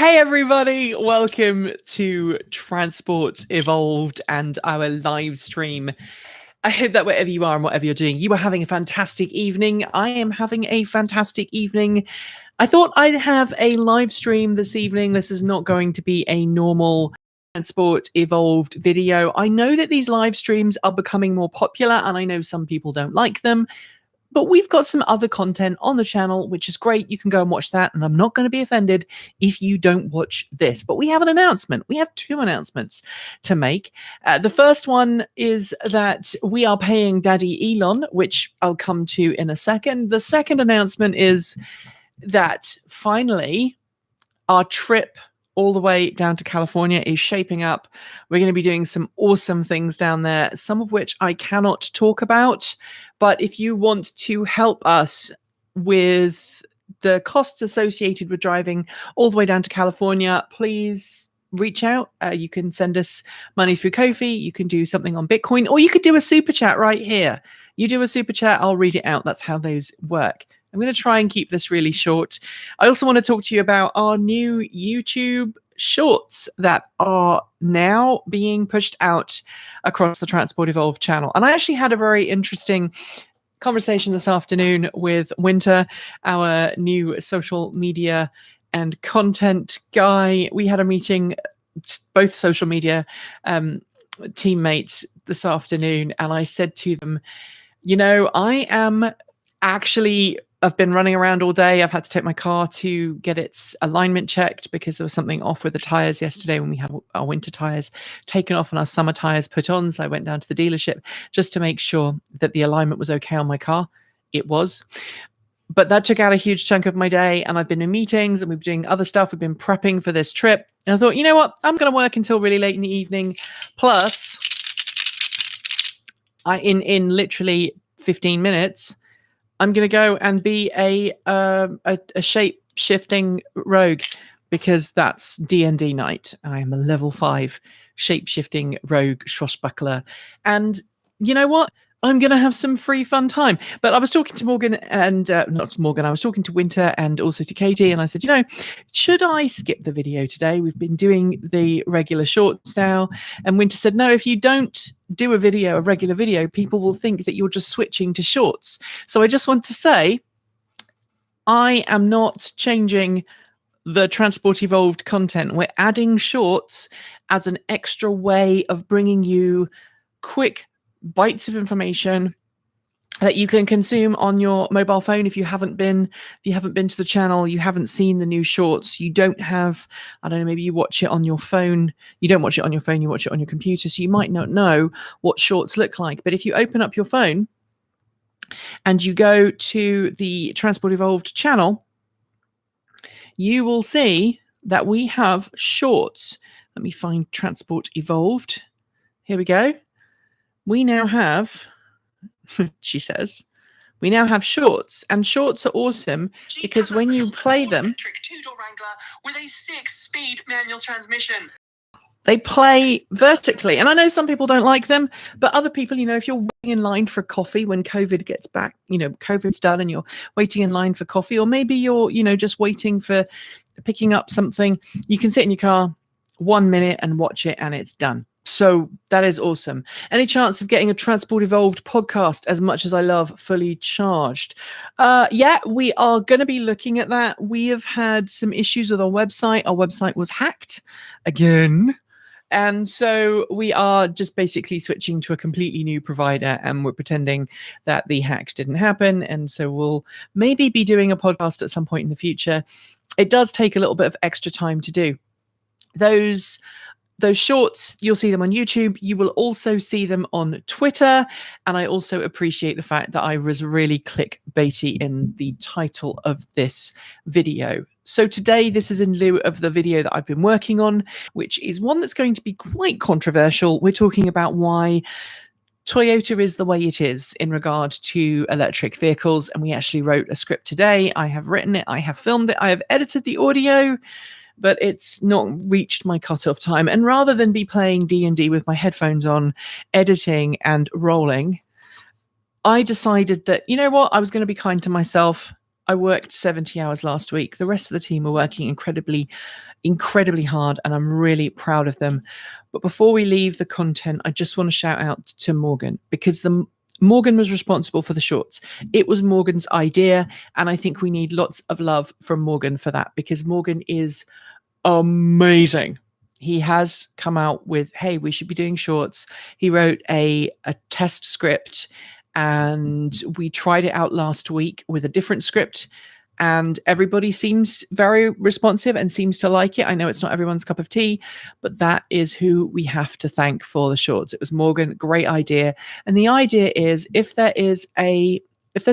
Hey everybody, welcome to Transport Evolved and our live stream. I hope that wherever you are and whatever you're doing, you are having a fantastic evening. I am having a fantastic evening. I thought I'd have a live stream this evening. This is not going to be a normal Transport Evolved video. I know that these live streams are becoming more popular and I know some people don't like them. But we've got some other content on the channel, which is great. You can go and watch that. And I'm not going to be offended if you don't watch this. But we have an announcement. We have two announcements to make. The first one is that we are paying Daddy Elon, which I'll come to in a second. The second announcement is that finally our trip all the way down to California is shaping up. We're going to be doing some awesome things down there, some of which I cannot talk about. But if you want to help us with the costs associated with driving all the way down to California, please reach out. You can send us money through Ko-fi. You can do something on Bitcoin, or you could do a super chat right here. You do a super chat, I'll read it out. That's how those work. I'm going to try and keep this really short. I also want to talk to you about our new YouTube shorts that are now being pushed out across the Transport Evolved channel. And I actually had a very interesting conversation this afternoon with Winter, our new social media and content guy. We had a meeting, both social media teammates this afternoon, and I said to them, you know, I've been running around all day. I've had to take my car to get its alignment checked because there was something off with the tires yesterday when we had our winter tires taken off and our summer tires put on. So I went down to the dealership just to make sure that the alignment was okay on my car. It was. But that took out a huge chunk of my day, and I've been in meetings and we've been doing other stuff. We've been prepping for this trip. And I thought, you know what? I'm going to work until really late in the evening. Plus, in literally 15 minutes, I'm going to go and be a shape-shifting rogue because that's D&D night. I am a level 5 shape-shifting rogue swashbuckler. And you know what? I'm going to have some free fun time. But I was talking to Morgan and not Morgan, I was talking to Winter and also to Katie. And I said, you know, should I skip the video today? We've been doing the regular shorts now. And Winter said, no, if you don't do a regular video, people will think that you're just switching to shorts. So I just want to say, I am not changing the Transport Evolved content. We're adding shorts as an extra way of bringing you quick bites of information that you can consume on your mobile phone. If you haven't been to the channel, you haven't seen the new shorts, you don't have, I don't know, maybe you watch it on your phone. You don't watch it on your phone, you watch it on your computer. So you might not know what shorts look like. But if you open up your phone and you go to the Transport Evolved channel, you will see that we have shorts. Let me find Transport Evolved. Here we go. We now have, she says, we now have shorts, and shorts are awesome because when you play them, two-door Wrangler with a 6-speed manual transmission. They play vertically. And I know some people don't like them, but other people, you know, if you're waiting in line for coffee when COVID gets back, you know, COVID's done and you're waiting in line for coffee, or maybe you're, you know, just waiting for picking up something, you can sit in your car 1 minute and watch it and it's done. So that is awesome. Any chance of getting a Transport Evolved podcast, as much as I love Fully Charged? Yeah, we are going to be looking at that. We have had some issues with our website. Our website was hacked again. And so we are just basically switching to a completely new provider, and we're pretending that the hacks didn't happen. And so we'll maybe be doing a podcast at some point in the future. It does take a little bit of extra time to do. Those shorts, you'll see them on YouTube. You will also see them on Twitter. And I also appreciate the fact that I was really clickbaity in the title of this video. So today, this is in lieu of the video that I've been working on, which is one that's going to be quite controversial. We're talking about why Toyota is the way it is in regard to electric vehicles. And we actually wrote a script today. I have written it. I have filmed it. I have edited the audio, but it's not reached my cutoff time. And rather than be playing D&D with my headphones on, editing and rolling, I decided that, you know what, I was going to be kind to myself. I worked 70 hours last week. The rest of the team are working incredibly incredibly hard, and I'm really proud of them. But before we leave the content, I just want to shout out to Morgan, because Morgan was responsible for the shorts. It was Morgan's idea, and I think we need lots of love from Morgan for that, because Morgan is amazing. He has come out with, hey, we should be doing shorts. He wrote a test script, and we tried it out last week with a different script, and everybody seems very responsive and seems to like it. I know it's not everyone's cup of tea, but that is who we have to thank for the shorts. It was Morgan, great idea. And the idea is, if there's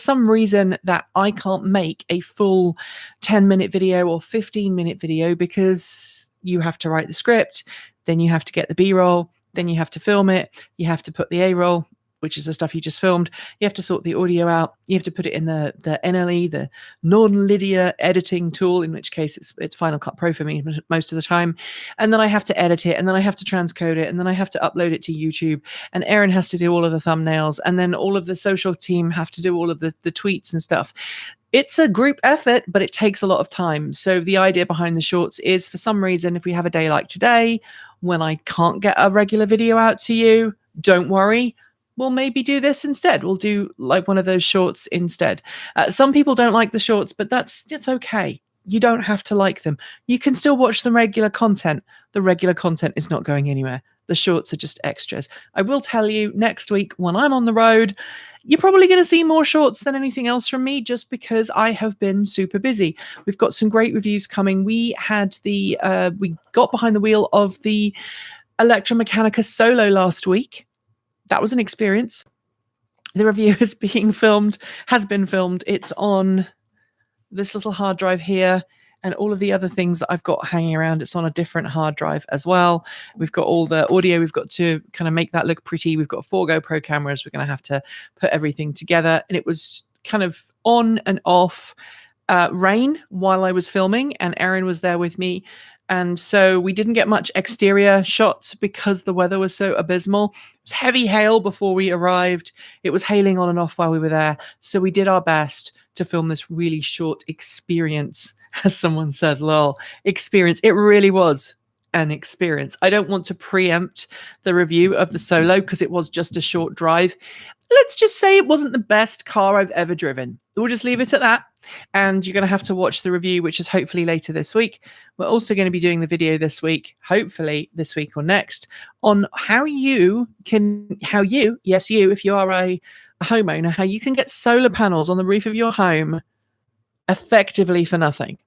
some reason that I can't make a full 10-minute video or 15-minute video because you have to write the script, then you have to get the B-roll, then you have to film it, you have to put the A-roll, which is the stuff you just filmed, you have to sort the audio out, you have to put it in the NLE, the non-linear editing tool, in which case it's Final Cut Pro for me most of the time, and then I have to edit it, and then I have to transcode it, and then I have to upload it to YouTube, and Erin has to do all of the thumbnails, and then all of the social team have to do all of the tweets and stuff. It's a group effort, but it takes a lot of time. So the idea behind the shorts is, for some reason, if we have a day like today when I can't get a regular video out to you, don't worry. We'll maybe do this instead. We'll do like one of those shorts instead. Some people don't like the shorts, but that's okay. You don't have to like them. You can still watch the regular content. The regular content is not going anywhere. The shorts are just extras. I will tell you, next week when I'm on the road, you're probably going to see more shorts than anything else from me, just because I have been super busy. We've got some great reviews coming. We got behind the wheel of the Electromechanica Solo last week. That was an experience. The review has been filmed. It's on this little hard drive here, and all of the other things that I've got hanging around, it's on a different hard drive as well. We've got all the audio. We've got to kind of make that look pretty. We've got 4 GoPro cameras. We're going to have to put everything together. And it was kind of on and off rain while I was filming, and Erin was there with me. And so we didn't get much exterior shots because the weather was so abysmal. It was heavy hail before we arrived. It was hailing on and off while we were there. So we did our best to film this really short experience, as someone says, lol, experience. It really was an experience. I don't want to preempt the review of the Solo because it was just a short drive. Let's just say it wasn't the best car I've ever driven. We'll just leave it at that. And you're going to have to watch the review, which is hopefully later this week. We're also going to be doing the video this week, hopefully this week or next, on how you, if you are a homeowner, how you can get solar panels on the roof of your home effectively for nothing.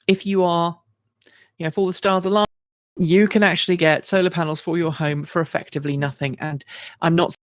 If you are, if all the stars align, you can actually get solar panels for your home for effectively nothing. And I'm not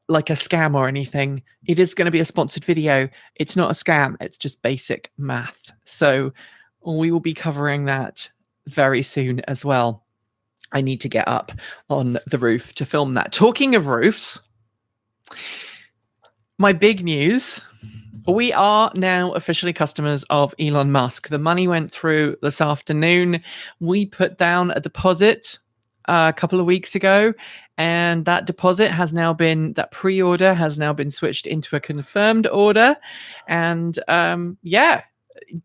like a scam or anything. It is going to be a sponsored video. It's not a scam. It's just basic math. So we will be covering that very soon as well. I need to get up on the roof to film that. Talking of roofs, my big news, we are now officially customers of Elon Musk. The money went through this afternoon. We put down a deposit a couple of weeks ago, and that deposit has now been, that pre-order has now been switched into a confirmed order. And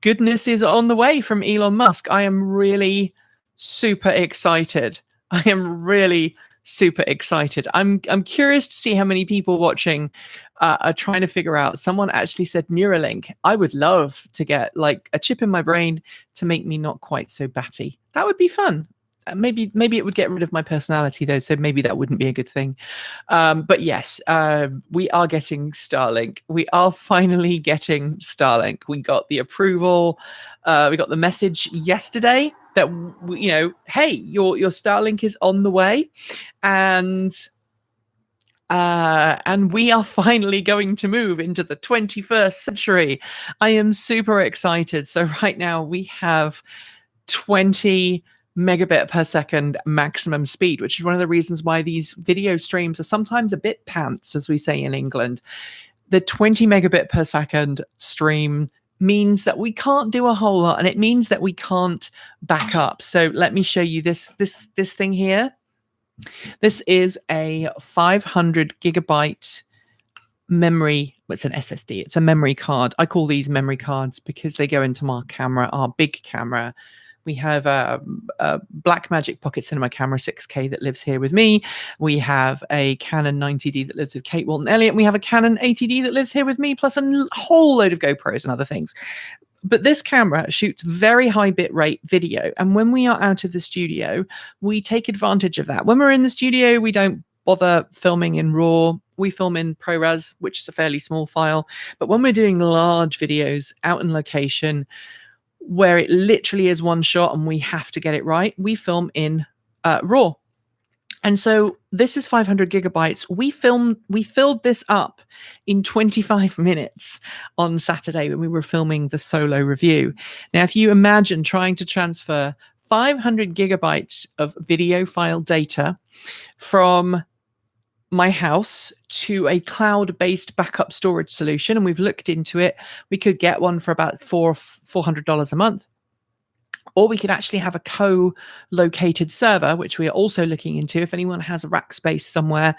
goodness is on the way from Elon Musk. I am really super excited. I am really super excited. I'm curious to see how many people watching are trying to figure out. Someone actually said Neuralink. I would love to get like a chip in my brain to make me not quite so batty. That would be fun. Maybe it would get rid of my personality though, so maybe that wouldn't be a good thing. But yes, we are getting Starlink. We are finally getting Starlink. We got the approval. We got the message yesterday that hey, your Starlink is on the way, and we are finally going to move into the 21st century. I am super excited. So right now we have 20 megabit per second maximum speed, which is one of the reasons why these video streams are sometimes a bit pants, as we say in England. The 20 megabit per second stream means that we can't do a whole lot, and it means that we can't back up. So let me show you this thing here. This is a 500 gigabyte memory it's an SSD. It's a memory card. I call these memory cards because they go into my camera, our big camera. We have a Blackmagic Pocket Cinema camera 6K that lives here with me. We have a Canon 90D that lives with Kate Walton Elliott. And we have a Canon 80D that lives here with me, plus a whole load of GoPros and other things. But this camera shoots very high bit rate video. And when we are out of the studio, we take advantage of that. When we're in the studio, we don't bother filming in RAW. We film in ProRes, which is a fairly small file. But when we're doing large videos out in location, where it literally is one shot and we have to get it right, we film in RAW. And so this is 500 gigabytes. We filled this up in 25 minutes on Saturday when we were filming the solo review. Now, if you imagine trying to transfer 500 gigabytes of video file data from my house to a cloud-based backup storage solution, and we've looked into it, we could get one for about $400 a month. Or we could actually have a co-located server, which we are also looking into. If anyone has a rack space somewhere,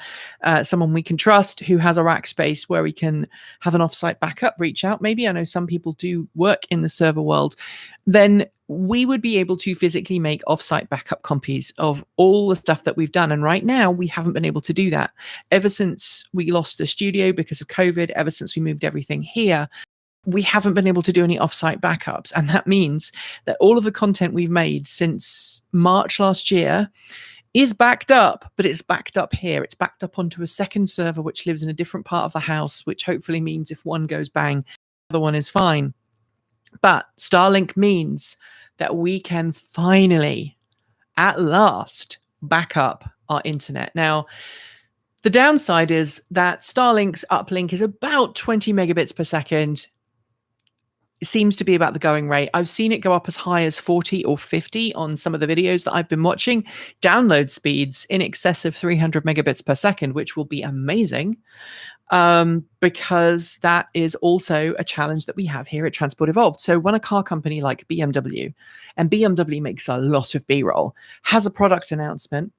someone we can trust who has a rack space where we can have an offsite backup, reach out. Maybe, I know some people do work in the server world. Then we would be able to physically make offsite backup copies of all the stuff that we've done. And right now, we haven't been able to do that. Ever since we lost the studio because of COVID, ever since we moved everything here, we haven't been able to do any offsite backups. And that means that all of the content we've made since March last year is backed up, but it's backed up here. It's backed up onto a second server, which lives in a different part of the house, which hopefully means if one goes bang, the other one is fine. But Starlink means that we can finally, at last, back up our internet. Now, the downside is that Starlink's uplink is about 20 megabits per second. It seems to be about the going rate. I've seen it go up as high as 40 or 50 on some of the videos that I've been watching. Download speeds in excess of 300 megabits per second, which will be amazing, because that is also a challenge that we have here at Transport Evolved. So when a car company like BMW, and BMW makes a lot of B-roll, has a product announcement,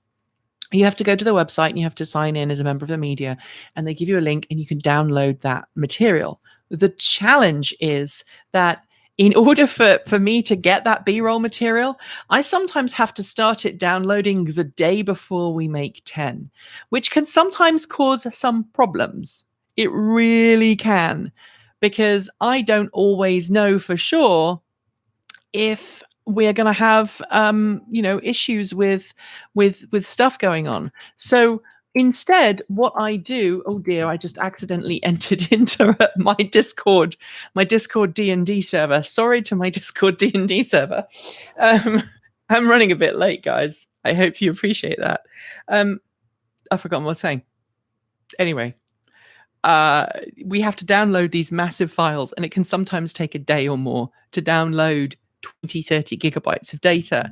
you have to go to the website and you have to sign in as a member of the media, and they give you a link and you can download that material. The challenge is that in order for me to get that B-roll material, I sometimes have to start it downloading the day before we make 10, which can sometimes cause some problems. It really can, because I don't always know for sure if we're going to have issues with stuff going on. So instead, what I do, oh dear, I just accidentally entered into my Discord D&D server. Sorry to my Discord D&D server. I'm running a bit late, guys. I hope you appreciate that. I've forgotten what I was saying. Anyway, we have to download these massive files, and it can sometimes take a day or more to download 20, 30 gigabytes of data.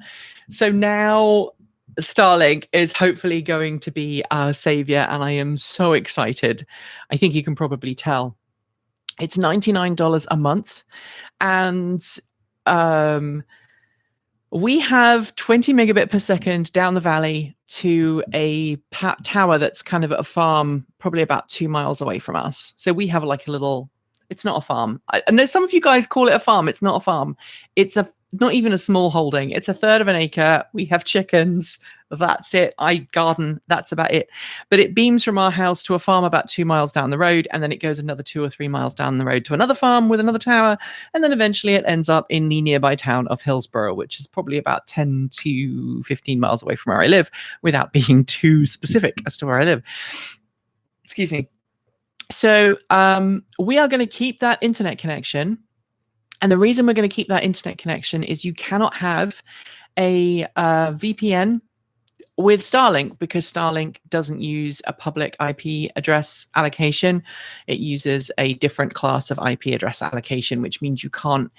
So now Starlink is hopefully going to be our savior, and I am so excited. I think you can probably tell. It's $99 a month, and we have 20 megabit per second down the valley to a tower that's kind of at a farm, probably about 2 miles away from us. So we have like a little, it's not a farm. I know some of you guys call it a farm. It's not a farm. It's not even a small holding. It's a third of an acre. We have chickens. That's it. I garden. That's about it. But it beams from our house to a farm about 2 miles down the road. And then it goes another 2 or 3 miles down the road to another farm with another tower. And then eventually it ends up in the nearby town of Hillsborough, which is probably about 10 to 15 miles away from where I live, without being too specific as to where I live. Excuse me. So we are going to keep that internet connection. And the reason we're going to keep that internet connection is you cannot have a VPN with Starlink, because Starlink doesn't use a public IP address allocation. It uses a different class of IP address allocation, which means you can't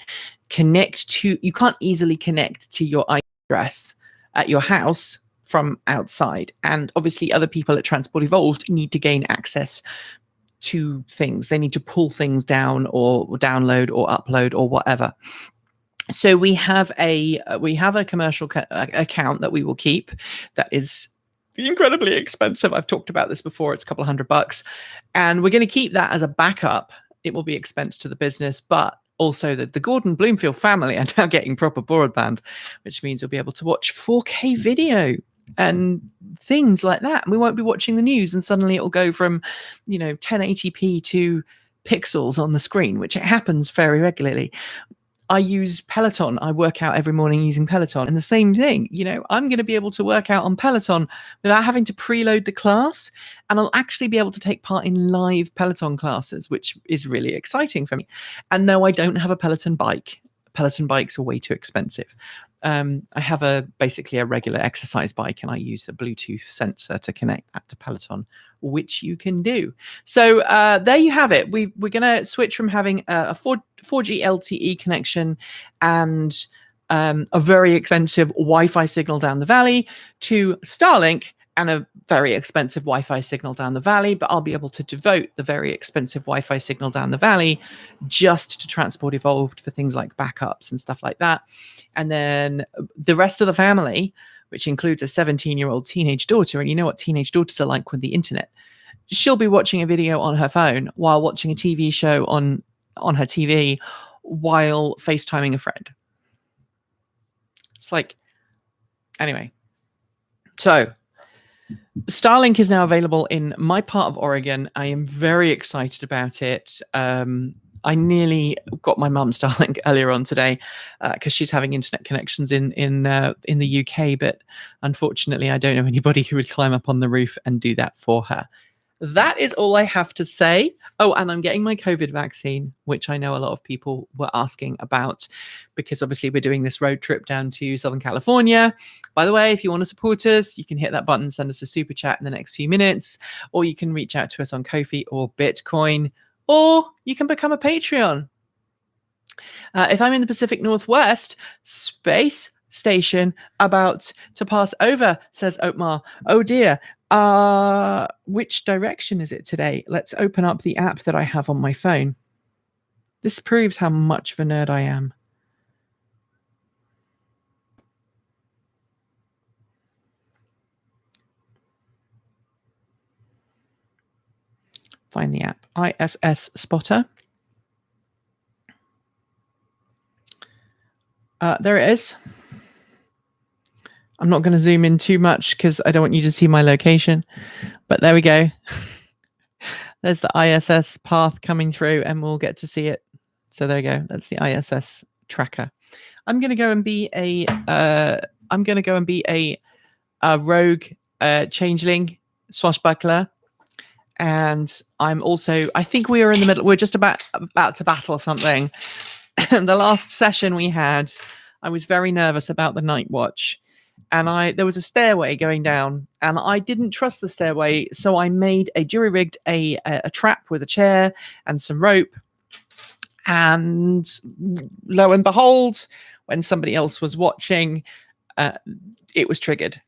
easily connect to your IP address at your house from outside. And obviously other people at Transport Evolved need to gain access to things. They need to pull things down or download or upload or whatever. So we have a commercial account that we will keep that is incredibly expensive. I've talked about this before. It's a couple of $100, and we're going to keep that as a backup. It will be expense to the business, but also the Gordon-Bloomfield family are now getting proper broadband, which means you'll be able to watch 4K video and things like that. And we won't be watching the news and suddenly it'll go from, 1080p to pixels on the screen, which it happens very regularly. I use Peloton. I work out every morning using Peloton. And the same thing, I'm going to be able to work out on Peloton without having to preload the class. And I'll actually be able to take part in live Peloton classes, which is really exciting for me. And no, I don't have a Peloton bike. Peloton bikes are way too expensive. I have basically a regular exercise bike, and I use a Bluetooth sensor to connect that to Peloton, which you can do. So there you have it. We're going to switch from having a 4G LTE connection and a very expensive Wi-Fi signal down the valley to Starlink and a very expensive Wi-Fi signal down the valley, but I'll be able to devote the very expensive Wi-Fi signal down the valley just to Transport Evolved for things like backups and stuff like that. And then the rest of the family, which includes a 17-year-old teenage daughter, and you know what teenage daughters are like with the internet, she'll be watching a video on her phone while watching a TV show on her TV while FaceTiming a friend. It's like, anyway. So Starlink is now available in my part of Oregon. I am very excited about it. I nearly got my mum Starlink earlier on today because she's having internet connections in the UK, but unfortunately, I don't know anybody who would climb up on the roof and do that for her. That is all I have to say. Oh, and I'm getting my COVID vaccine, which I know a lot of people were asking about because obviously we're doing this road trip down to Southern California. By the way, if you want to support us, you can hit that button, send us a super chat in the next few minutes, or you can reach out to us on Ko-fi or Bitcoin, or you can become a Patreon. If I'm in the Pacific Northwest, space station about to pass over, says Oatmar. Oh dear. Which direction is it today? Let's open up the app that I have on my phone. This proves how much of a nerd I am. Find the app. ISS Spotter. There it is. I'm not going to zoom in too much because I don't want you to see my location. But there we go. There's the ISS path coming through and we'll get to see it. So there we go. That's the ISS tracker. I'm going to go and be a rogue changeling swashbuckler. And I think we are in the middle. We're just about to battle something. The last session we had, I was very nervous about the night watch. And there was a stairway going down, and I didn't trust the stairway, so I made jury-rigged a trap with a chair and some rope. And lo and behold, when somebody else was watching, it was triggered.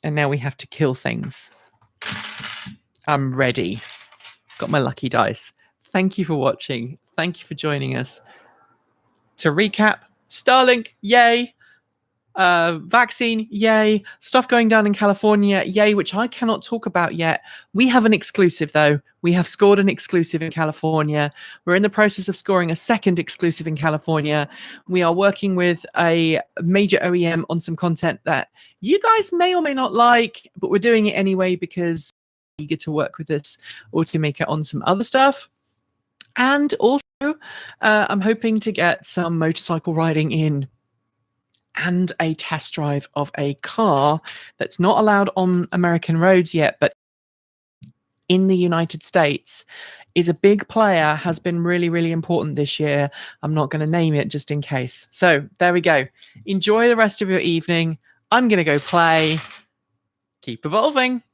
And now we have to kill things. I'm ready. Got my lucky dice. Thank you for watching. Thank you for joining us. To recap, Starlink, yay. Vaccine, yay. Stuff going down in California, yay, which I cannot talk about yet. We have an exclusive, though. We have scored an exclusive in California. We're in the process of scoring a second exclusive in California. We are working with a major OEM on some content that you guys may or may not like, but we're doing it anyway because we're eager to work with this automaker on some other stuff. And also, I'm hoping to get some motorcycle riding in and a test drive of a car that's not allowed on American roads yet, but in the United States is a big player, has been really, really important this year. I'm not going to name it just in case. So there we go. Enjoy the rest of your evening. I'm going to go play. Keep evolving.